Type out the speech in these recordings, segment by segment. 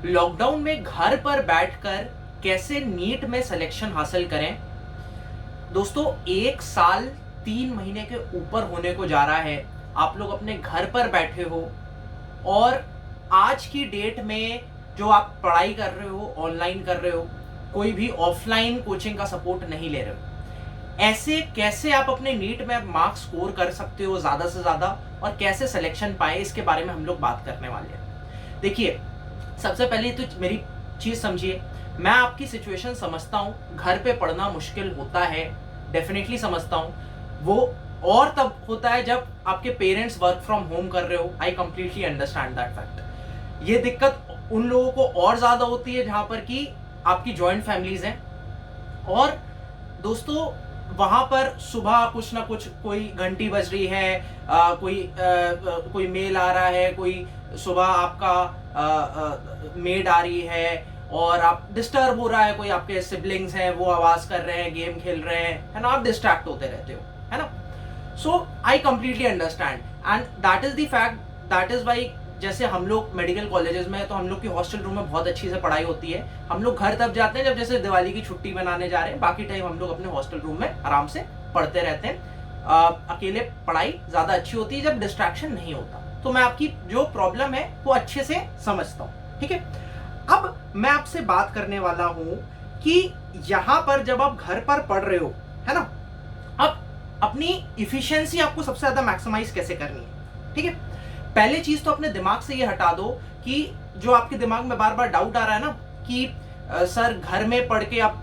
Lockdown में घर पर बैठकर कैसे नीट में सिलेक्शन हासिल करें। दोस्तों, 1 साल 3 महीने के ऊपर होने को जा रहा है, आप लोग अपने घर पर बैठे हो और आज की डेट में जो आप पढ़ाई कर रहे हो ऑनलाइन कर रहे हो, कोई भी ऑफलाइन कोचिंग का सपोर्ट नहीं ले रहे हो। ऐसे कैसे आप अपने नीट में मार्क्स स्कोर कर सकते हो ज़्यादा से ज़्यादा और कैसे सिलेक्शन पाए, इसके बारे में हम लोग बात करने वाले हैं। देखिए, सबसे पहले तो मेरी चीज़ समझिए, मैं आपकी सिचुएशन समझता हूँ। घर पे पढ़ना मुश्किल होता है, डेफिनेटली समझता हूँ। वो और तब होता है जब आपके पेरेंट्स वर्क फ्रॉम होम कर रहे हो। आई कंप्लीटली अंडरस्टैंड दैट फैक्ट। ये दिक्कत उन लोगों को और ज़्यादा होती है जहाँ पर कि आपकी जॉइंट फैमिलीज हैं और दोस्तों वहाँ पर सुबह कुछ ना कुछ कोई घंटी बज रही है, कोई मेल आ रहा है, कोई सुबह आपका मेड आ रही है और आप डिस्टर्ब हो रहा है, कोई आपके सिबलिंग्स हैं वो आवाज कर रहे हैं, गेम खेल रहे हैं, है ना, आप डिस्ट्रैक्ट होते रहते हो, है ना। So I completely understand and that is the fact, that is why जैसे हम लोग मेडिकल कॉलेजेस में तो हम लोग की हॉस्टल रूम में बहुत अच्छी से पढ़ाई होती है। हम लोग घर तब जाते हैं जब जैसे दिवाली की छुट्टी मनाने जा रहे हैं, बाकी टाइम हम लोग अपने हॉस्टल रूम में आराम से पढ़ते रहते हैं। अकेले पढ़ाई ज्यादा अच्छी होती है जब डिस्ट्रैक्शन नहीं होता। तो मैं आपकी जो प्रॉब्लम है वो अच्छे से समझता हूँ, ठीक है। अब मैं आपसे बात करने वाला हूं कि यहां पर जब आप घर पर पढ़ रहे हो, है ना, अब अपनी इफिशिएंसी आपको सबसे ज्यादा मैक्सिमाइज कैसे करनी है, ठीक है। पहले चीज तो अपने दिमाग से ये हटा दो कि जो आपके दिमाग में बार बार डाउट आ रहा है ना कि सर घर में पढ़ के आप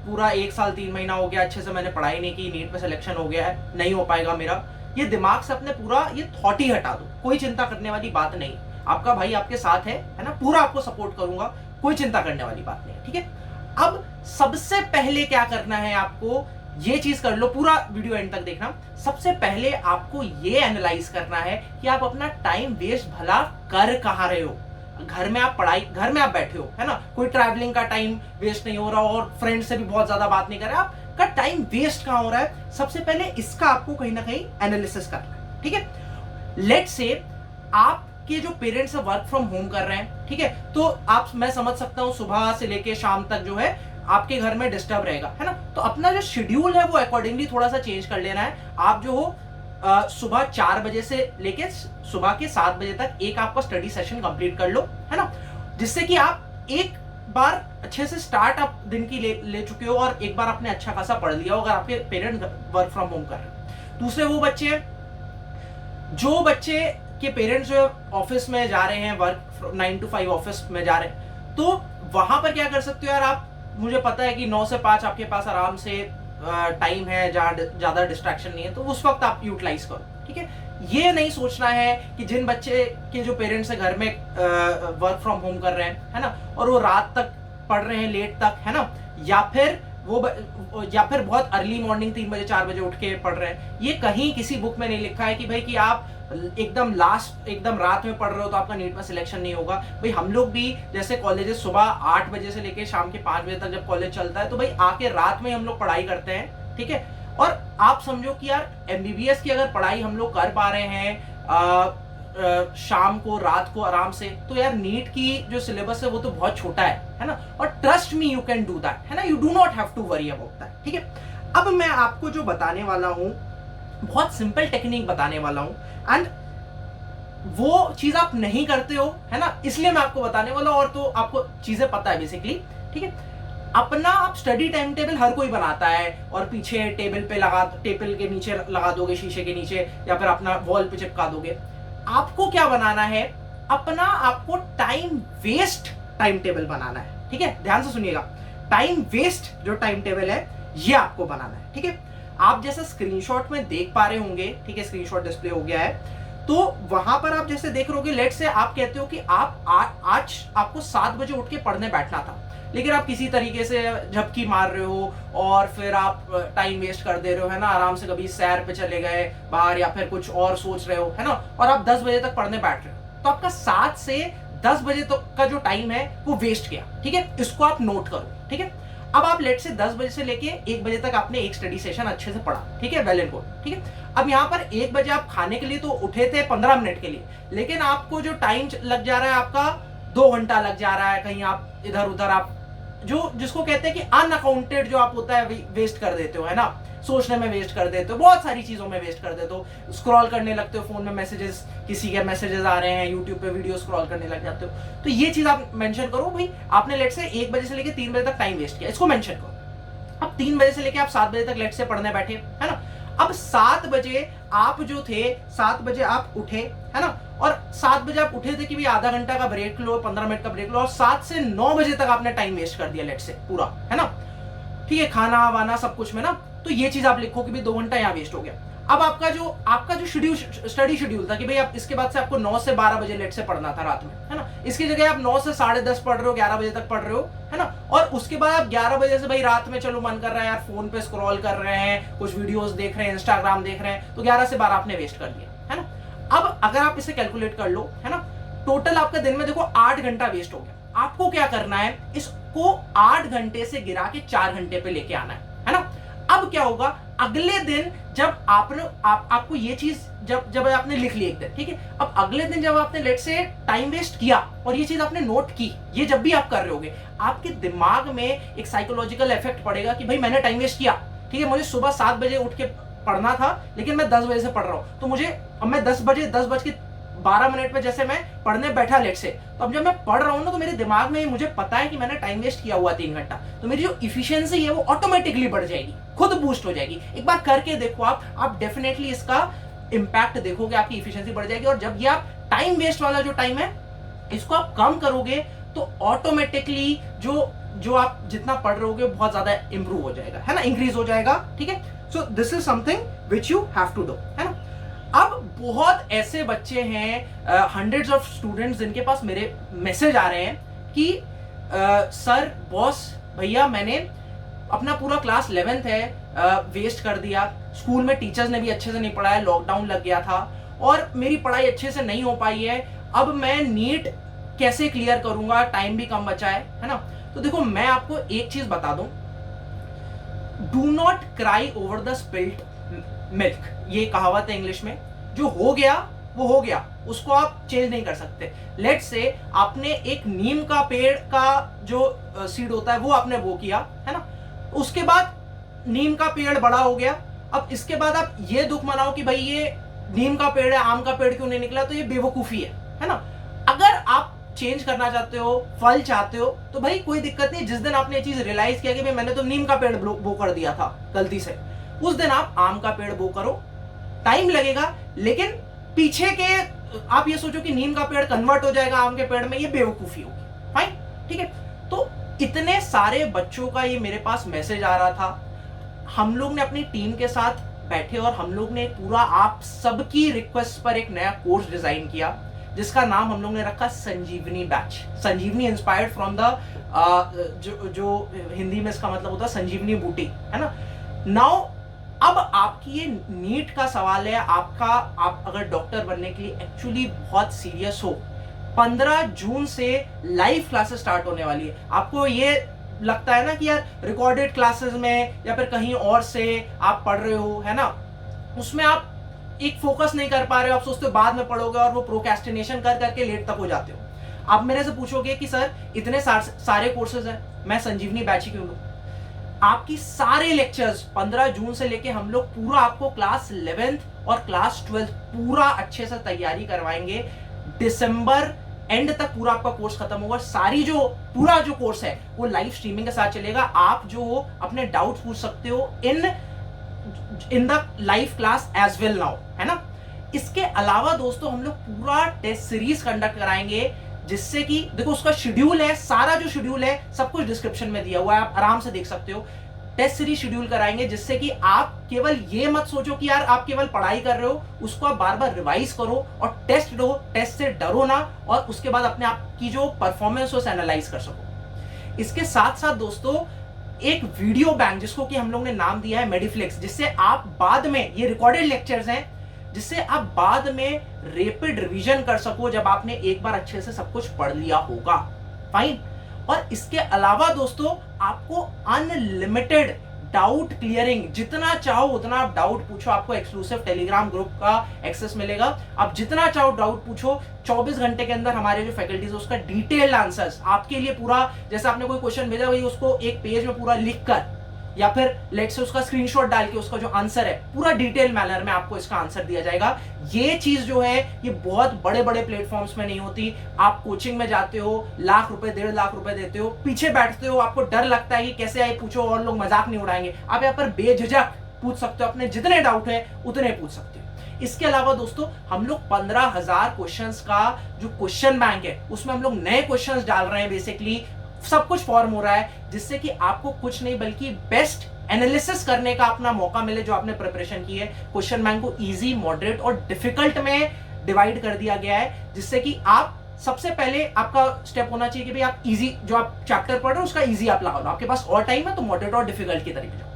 पूरा 1 साल 3 महीना हो गया, अच्छे से मैंने पढ़ाई नहीं की, नीट में सिलेक्शन हो गया है, नहीं हो पाएगा मेरा। ये दिमाग से अपने पूरा ये थॉट ही हटा दो, कोई चिंता करने वाली बात नहीं। आपका भाई आपके साथ है ना, पूरा आपको सपोर्ट करूंगा, कोई चिंता करने वाली बात नहीं है, ठीक है। अब सबसे पहले क्या करना है आपको, ये चीज कर लो, पूरा वीडियो एंड तक देखना। सबसे पहले आपको ये एनालाइज करना है कि आप अपना टाइम वेस्ट भला कर कहां रहे हो। घर में आप घर में आप बैठे हो, है ना, कोई ट्रैवलिंग का टाइम वेस्ट नहीं हो रहा और फ्रेंड से भी बहुत ज्यादा बात नहीं कर रहे, आपका टाइम वेस्ट कहां हो रहा है, सबसे पहले इसका आपको कहीं ना कहीं एनालिसिस करना है, ठीक है। लेट्स से आपके जो पेरेंट्स वर्क फ्रॉम होम कर रहे हैं, ठीक है, तो मैं समझ सकता हूं सुबह से लेके शाम तक जो है आपके घर में डिस्टर्ब रहेगा, है ना। तो अपना जो शेड्यूल है वो अकॉर्डिंगली थोड़ा सा चेंज कर लेना है। आप जो हो सुबह 4 बजे से लेके सुबह के 7 बजे तक एक आपका स्टडी सेशन कंप्लीट कर लो, है ना, जिससे कि आप एक बार अच्छे से स्टार्ट आप दिन की ले चुके हो और एक बार आपने अच्छा खासा पढ़ लिया हो अगर आपके पेरेंट्स वर्क फ्रॉम होम कर रहे हैं। दूसरे वो बच्चे जो बच्चे के पेरेंट्स जो ऑफिस में जा रहे हैं, वर्क 9 to 5 ऑफिस में जा रहे हैं, तो वहां पर क्या कर सकते हो यार आप, मुझे पता है कि 9 से 5 आपके पास आराम से टाइम है जहाँ ज्यादा डिस्ट्रैक्शन नहीं है, तो उस वक्त आप यूटिलाइज करो, ठीक है। ये नहीं सोचना है कि जिन बच्चे के जो पेरेंट्स है घर में वर्क फ्रॉम होम कर रहे हैं, है ना, और वो रात तक पढ़ रहे हैं, लेट तक, है ना, या फिर बहुत अर्ली मॉर्निंग 3 बजे 4 बजे उठ के पढ़ रहे हैं। ये कहीं किसी बुक में नहीं लिखा है कि भाई कि आप एकदम रात में पढ़ रहे हो तो आपका नीट में सिलेक्शन नहीं होगा। भाई हम लोग भी जैसे कॉलेजेस सुबह 8 बजे से लेके शाम के 5 बजे तक जब कॉलेज चलता है तो भाई आके रात में हम लोग पढ़ाई करते हैं, ठीक है। और आप समझो कि यार एमबीबीएस की अगर पढ़ाई हम लोग कर पा रहे हैं शाम को रात को आराम से, तो यार नीट की जो सिलेबस है वो तो बहुत छोटा है ना। और trust me, you can do that, है ना, you do not have to worry about that, ठीक है। अब मैं आपको जो बताने वाला हूं बहुत सिंपल टेक्निक बताने वाला हूं एंड वो चीज आप नहीं करते हो, है ना, इसलिए मैं आपको बताने वाला हूं। और तो आपको चीजें पता है बेसिकली, ठीक है। अपना आप स्टडी टाइम टेबल हर कोई बनाता है और पीछे टेबल के नीचे लगा दोगे, शीशे के नीचे, या फिर अपना वॉल पे चिपका दोगे। आपको क्या बनाना है, अपना आपको टाइम वेस्ट टाइम टेबल बनाना है, ठीक है। ध्यान से सुनिएगा, टाइम वेस्ट जो टाइम टेबल है ये आपको बनाना है, ठीक है। आप जैसे स्क्रीनशॉट में देख पा रहे होंगे, ठीक है, स्क्रीनशॉट डिस्प्ले हो गया है, तो वहां पर आप जैसे देख रहे होगे, लेट से आप कहते हो कि आप आज आपको 7 बजे उठ के पढ़ने बैठना था, लेकिन आप किसी तरीके से झपकी मार रहे हो और फिर आप टाइम वेस्ट कर दे रहे हो, है ना, आराम से कभी सैर पे चले गए बाहर या फिर कुछ और सोच रहे हो, है ना, और आप 10 बजे तक पढ़ने बैठ रहे हो, तो आपका 7 से 10 बजे तक का जो टाइम है वो वेस्ट गया, ठीक है। इसको आप नोट करो, ठीक है। अब आप लेट से 10 बजे से लेके 1 बजे तक आपने एक स्टडी सेशन अच्छे से पढ़ा, ठीक है, वेल एंड गुड, ठीक है। अब यहाँ पर 1 बजे आप खाने के लिए तो उठे थे 15 मिनट के लिए, लेकिन आपको जो टाइम लग जा रहा है आपका 2 घंटा लग जा रहा है, कहीं आप इधर उधर आप जो जिसको कहते हैं कि अनअकाउंटेड जो आप होता है वेस्ट कर देते हो, है ना, सोचने में वेस्ट कर देते हो, बहुत सारी चीजों में वेस्ट कर देते हो, स्क्रॉल करने लगते हो फोन में, मैसेजेस, किसी के मैसेजेस आ रहे हैं, यूट्यूब पे वीडियो स्क्रॉल करने लग जाते हो। तो ये चीज आप मेंशन करो भाई, आपने लेट से 1 बजे से लेकर 3 बजे तक टाइम वेस्ट किया, इसको मेंशन करो। अब 3 बजे से लेकर आप 7 बजे तक लेट से पढ़ने बैठे, है ना, अब 7 बजे आप जो थे, 7 बजे आप उठे, है ना, और 7 बजे आप उठे थे कि भी आधा घंटा का ब्रेक लो, 15 मिनट का ब्रेक लो, और 7 से 9 बजे तक आपने टाइम वेस्ट कर दिया लेट से पूरा, है ना, ठीक है, खाना वाना सब कुछ में ना। तो ये चीज आप लिखो कि भी 2 घंटा यहाँ वेस्ट हो गया। अब आपका जो शेड्यूल, स्टडी शेड्यूल था कि भाई आप इसके बाद से आपको 9 से 12 बजे लेट से पढ़ना था रात में, है ना, इसकी जगह आप 9 से 10:30 पढ़ रहे हो, 11 बजे तक पढ़ रहे हो, है ना, और उसके बाद आप 11 बजे से भाई रात में चलो मन कर रहा है यार फोन पे स्क्रॉल कर रहे हैं, कुछ वीडियोस देख रहे हैं, इंस्टाग्राम देख रहे हैं, तो 11 से 12 आपने वेस्ट कर दिया, है ना। अब अगर आप इसे कैलकुलेट कर लो, है ना, टोटल आपका दिन में देखो 8 घंटा वेस्ट हो गया। आपको क्या करना है, इसको 8 घंटे से गिरा के 4 घंटे पे लेके आना है ना। अब क्या होगा, अगले दिन जब आपको ये चीज जब आपने लिख ली एक दिन, ठीक है, अब अगले दिन जब आपने लेट से टाइम वेस्ट किया और ये चीज आपने नोट की, ये जब भी आप कर रहे होगे, आपके दिमाग में एक साइकोलॉजिकल इफेक्ट पड़ेगा कि भाई मैंने टाइम वेस्ट किया, ठीक है, मुझे सुबह 7 बजे उठ के पढ़ना था लेकिन मैं 10 बजे से पढ़ रहा हूं, तो मुझे अब मैं 10:12 पे जैसे मैं पढ़ने बैठा लेट से, तो अब जब मैं पढ़ रहा हूं ना, तो मेरे दिमाग में मुझे पता है कि मैंने टाइम वेस्ट किया हुआ 3 घंटा, तो मेरी जो इफिशियंसी है वो ऑटोमेटिकली बढ़ जाएगी, खुद बूस्ट हो जाएगी। एक बार करके देखो आप डेफिनेटली इसका इंपैक्ट देखोगे, आपकी इफिशियंसी बढ़ जाएगी। और जब ये आप टाइम वेस्ट वाला जो टाइम है इसको आप कम करोगे तो ऑटोमेटिकली जो आप जितना पढ़ रहे होगे बहुत ज्यादा इंप्रूव हो जाएगा, है ना, इंक्रीज हो जाएगा, ठीक है। So this is something which you have to do, है ना। अब बहुत ऐसे बच्चे हैं, हंड्रेड्स ऑफ स्टूडेंट्स जिनके पास मेरे मैसेज आ रहे हैं कि सर बॉस भैया मैंने अपना पूरा क्लास 11th है वेस्ट कर दिया, स्कूल में टीचर्स ने भी अच्छे से नहीं पढ़ाया, लॉकडाउन लग गया था और मेरी पढ़ाई अच्छे से नहीं हो पाई है, अब मैं नीट कैसे क्लियर करूंगा, टाइम भी कम बचा है ना। तो देखो मैं आपको एक चीज बता दूं, do not cry over the spilled milk, ये कहावत है इंग्लिश में, जो हो गया वो हो गया, उसको आप चेंज नहीं कर सकते। लेट से आपने एक नीम का पेड़ का जो सीड होता है वो आपने वो किया, है ना, उसके बाद नीम का पेड़ बड़ा हो गया, अब इसके बाद आप ये दुख मनाओ कि भाई ये नीम का पेड़ है, आम का पेड़ क्यों नहीं निकला, तो ये बेवकूफी है ना। अगर आप चेंज करना चाहते हो, फल चाहते हो, तो भाई कोई दिक्कत नहीं, जिस दिन आपने ये चीज रियलाइज किया कि भाई मैंने तो नीम का पेड़ बो कर दिया था गलती से, उस दिन आप आम का पेड़ बो करो, टाइम लगेगा, लेकिन पीछे के आप ये सोचो कि नीम का पेड़ कन्वर्ट हो जाएगा आम के पेड़ में, ये बेवकूफी होगी, फाइन, ठीक है। तो इतने सारे बच्चों का ये मेरे पास मैसेज आ रहा था, हम लोग ने अपनी टीम के साथ बैठे और हम लोग ने पूरा आप सबकी रिक्वेस्ट पर एक नया कोर्स डिजाइन किया जिसका नाम हम लोग ने रखा Sanjeevani batch. Sanjeevani inspired from the जो हिंदी में इसका मतलब होता है संजीवनी बूटी, है ना। नाउ अब आपकी ये नीट का सवाल है, आप अगर डॉक्टर बनने के लिए एक्चुअली बहुत सीरियस हो, 15 जून से लाइव क्लासेस स्टार्ट होने वाली है। आपको ये लगता है ना कि यार रिकॉर्डेड क्लासेस में या फिर कहीं और से आप पढ़ रहे हो, है ना, उसमें आप एक फोकस नहीं कर पा रहे हो, आप सोचते हो बाद में पढ़ोगे और वो प्रोक्रेस्टिनेशन कर करके लेट तक हो जाते हो। आप मेरे से पूछोगे कि सर इतने सारे कोर्सेज हैं, मैं संजीवनी बैच ही क्यों लूं? आपकी सारे लेक्चर्स 15 जून से लेके हम लोग पूरा आपको क्लास 11th और क्लास 12th पूरा अच्छे से तैयारी करवाएंगे। दिसंबर एंड तक पूरा आपका कोर्स खत्म होगा। पूरा जो कोर्स है वो लाइव स्ट्रीमिंग के साथ चलेगा। आप जो अपने डाउट्स पूछ सकते हो in the live class as well now, है ना। इसके अलावा दोस्तों हम लोग पूरा टेस्ट सीरीज कंडक्ट कराएंगे, जिससे कि देखो उसका शेड्यूल है, सारा जो शेड्यूल है सब कुछ डिस्क्रिप्शन में दिया हुआ है, आप आराम से देख सकते हो। टेस्ट सीरीज शेड्यूल कराएंगे जिससे कि आप केवल ये मत सोचो कि यार आप केवल पढ़ाई कर रहे हो, उसको आप बार बार रिवाइज करो और टेस्ट दो, टेस्ट से डरो ना, और उसके बाद अपने आप की जो परफॉर्मेंस उसे एनालाइज कर सको। इसके साथ साथ दोस्तों एक वीडियो बैंक जिसको कि हम लोग ने नाम दिया है मेडिफ्लिक्स, जिससे आप बाद में, ये रिकॉर्डेड लेक्चर्स हैं, जिससे आप बाद में रैपिड रिवीजन कर सको जब आपने एक बार अच्छे से सब कुछ पढ़ लिया होगा, फाइन। और इसके अलावा दोस्तों आपको अनलिमिटेड डाउट क्लियरिंग, जितना चाहो उतना आप डाउट पूछो, आपको एक्सक्लूसिव टेलीग्राम ग्रुप का एक्सेस मिलेगा, आप जितना चाहो डाउट पूछो। 24 घंटे के अंदर हमारे जो फैकल्टीज है उसका डिटेल्ड आंसर्स आपके लिए पूरा, जैसे आपने कोई क्वेश्चन भेजा वही उसको एक पेज में पूरा लिख कर या फिर लेट से उसका स्क्रीनशॉट डाल के उसका जो आंसर है पूरा डिटेल मैनर में आपको इसका आंसर दिया जाएगा। ये चीज जो है ये बहुत बड़े बड़े प्लेटफॉर्म्स में नहीं होती। आप कोचिंग में जाते हो, लाख रुपए 1.5 लाख रुपए देते हो, पीछे बैठते हो, आपको डर लगता है कि कैसे आए पूछो और लोग मजाक नहीं उड़ाएंगे, आप यहाँ पर बेझिझक पूछ सकते हो, अपने जितने डाउट है उतने पूछ सकते हो। इसके अलावा दोस्तों हम लोग 15,000 क्वेश्चंस का जो क्वेश्चन बैंक है उसमें हम लोग नए क्वेश्चंस डाल रहे हैं। बेसिकली सब कुछ फॉर्म हो रहा है जिससे कि आपको कुछ नहीं बल्कि बेस्ट एनालिसिस करने का अपना मौका मिले जो आपने प्रिपरेशन की है। क्वेश्चन बैंक को इजी, मॉडरेट और डिफिकल्ट में डिवाइड कर दिया गया है, जिससे कि आप सबसे पहले आपका स्टेप होना चाहिए कि भाई आप इजी जो आप चैप्टर पढ़ रहे हो उसका इजी आप लगा लो, आपके पास और टाइम है तो मॉडरेट और डिफिकल्ट की तरीके जाओ।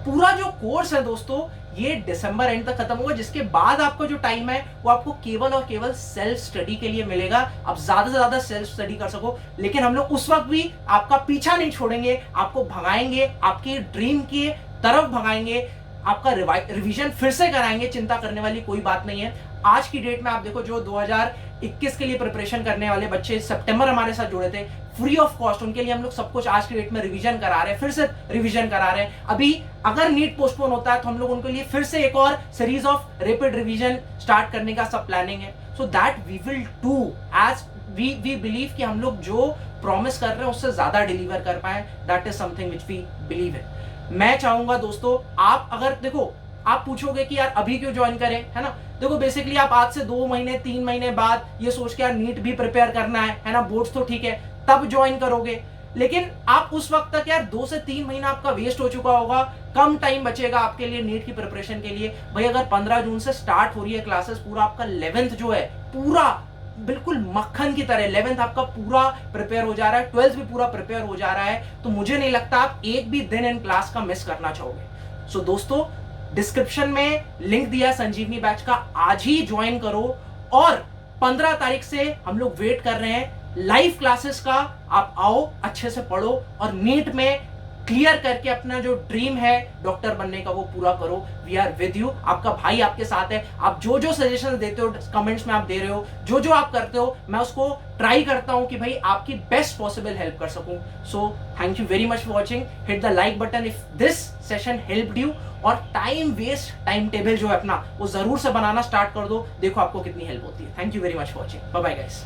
पूरा जो कोर्स है दोस्तों ये दिसंबर एंड तक खत्म होगा, जिसके बाद आपका जो टाइम है वो आपको केवल और केवल सेल्फ स्टडी के लिए मिलेगा। आप ज्यादा से ज्यादा सेल्फ स्टडी कर सको, लेकिन हम लोग उस वक्त भी आपका पीछा नहीं छोड़ेंगे, आपको भगाएंगे, आपके ड्रीम की तरफ भगाएंगे, आपका रिवीजन फिर से कराएंगे। चिंता करने वाली कोई बात नहीं है। आज की डेट में आप देखो जो 2021 के लिए प्रिपरेशन करने वाले बच्चे सितंबर हमारे साथ जुड़े थे फ्री ऑफ कॉस्ट, उनके लिए हम लोग सब कुछ आज की डेट में रिवीजन करा रहे हैं, फिर से रिवीजन करा रहे हैं। अभी अगर नीट पोस्टपोन होता है तो हम लोग उनके लिए फिर से एक और series of rapid revision start करने का सब प्लानिंग है। So that we will do as we believe कि हम लोग जो प्रॉमिस कर रहे हैं उससे ज्यादा डिलीवर कर पाए। That is something which we believe in. मैं चाहूंगा दोस्तों आप अगर देखो आप पूछोगे कि यार अभी क्यों ज्वाइन करें, है ना, देखो बेसिकली आप आज से 2 महीने 3 महीने बाद ये सोच के यार नीट भी प्रिपेयर करना है ना, बोर्ड्स तो ठीक है, तब ज्वाइन करोगे, लेकिन आप उस वक्त तक यार 2 से 3 महीना आपका वेस्ट हो चुका होगा, कम टाइम बचेगा आपके लिए नीट की प्रिपरेशन के लिए। भाई अगर 15 जून से स्टार्ट हो रही है क्लासेस, पूरा आपका 11th जो है पूरा बिल्कुल मक्खन की तरह 11th आपका पूरा प्रिपेयर हो जा रहा है, 12th भी पूरा प्रिपेयर हो जा रहा है, तो मुझे नहीं लगता आप एक भी दिन इन क्लास का मिस करना चाहोगे। सो दोस्तों डिस्क्रिप्शन में लिंक दिया संजीवनी बैच का, आज ही ज्वाइन करो और 15 तारीख से हम लोग वेट कर रहे हैं लाइव क्लासेस का। आप आओ, अच्छे से पढ़ो और नीट में क्लियर करके अपना जो ड्रीम है डॉक्टर बनने का वो पूरा करो। वी आर विद यू, आपका भाई आपके साथ है। आप जो जो सजेशन देते हो कमेंट्स में आप दे रहे हो, जो जो आप करते हो मैं उसको ट्राई करता हूं कि भाई आपकी बेस्ट पॉसिबल हेल्प कर सकूं। So thank you very much for watching. Hit the like button if this session helped you, और टाइम टेबल जो है अपना वो जरूर से बनाना स्टार्ट कर दो, देखो आपको कितनी हेल्प होती है। Thank you very much for watching. Bye bye guys.